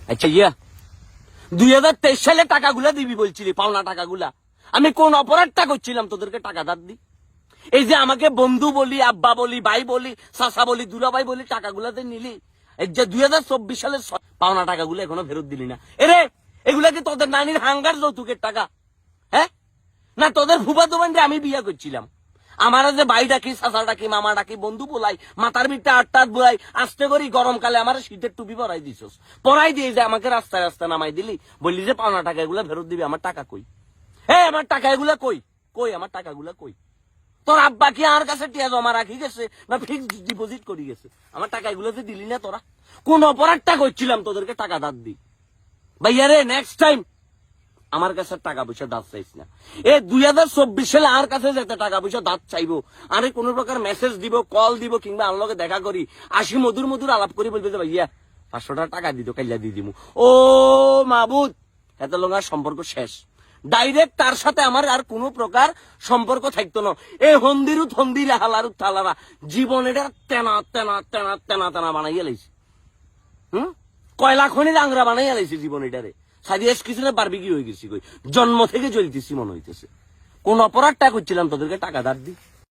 আচ্ছা ইয়া 2023 সালে টাকাগুলা দিবি বলছিলি, পাওনা টাকাগুলা। আমি কোন অপরাধটা করছিলাম তোদেরকে টাকা ধার দি? এই যে আমাকে বন্ধু বলি, আব্বা বলি, ভাই বলি, চাচা বলি, দুলাভাই বলি, টাকাগুলাতে নিলি। এই যে 2024 সালের পাওনা টাকাগুলো এখনো ফেরত দিলি না। এরে এগুলা কি তোদের নানির হাঙ্গার যৌতুকের টাকা? হ্যাঁ না তোদের ফুফাতো বোনকে আমি বিয়ে করছিলাম। আমার যে ভাই ডাকি, চাচা ডাকি, মামা ডাকি, বন্ধু বলাই, মাথার বিটটা আটটাত বলাই, আস্তে করি গরমকালে আমার শীতের টুপি পরাই দিছস। পরাই দিয়ে যে আমাকে রাস্তায় রাস্তায় নামাই দিলি, বললি যে পাওনা টাকা এগুলা ফেরত দিবি। আমার টাকা কই? হ্যাঁ আমার টাকা এগুলা কই? কই আমার টাকাগুলা কই? তোর আব্বা কি আমার কাছে টিয়া জমা রাখি গেছে না ফিক্সড ডিপোজিট করি গেছে? আমার টাকা এগুলোতে দিলি না তোরা? কোন অপরাধটা করছিলাম তোদেরকে টাকা ধার দি? ভাইয়া রে নেক্সট টাইম আমার কাছে টাকা পয়সা দাঁত চাইছ না। 2024 সালে আমার কাছে যেতে টাকা পয়সা দাঁত চাইবো, আরে কোন প্রকার মেসেজ দিব, কল দিব, কিংবা আমার লগে দেখা করি, আসি মধুর মধুর আলাপ করি, বলবে যে ভাইয়া 500 টাকা দিত কাইলা দিয়ে দিমু। ও মাবুদ, এত লঙ্গার সম্পর্ক শেষ। ডাইরেক্ট তার সাথে আমার আর কোন প্রকার সম্পর্ক থাকতো না। এই হন্দিরু থন্দিরা হালারু থালারা জীবন এটা তেনা তেনা তেনা তেনা তেনা বানাইয়া লাইছে। কয়লা খনির আংরা বানাইয়া লাইছে জীবন এটারে। সাদিয়াস কিসনে বারবিকি হয়ে গেছি, কই জন্ম থেকে জ্বলতেছি মনে হইতেছে। কোন অপরাধটা করছিলাম তোদেরকে টাকা ধার দি?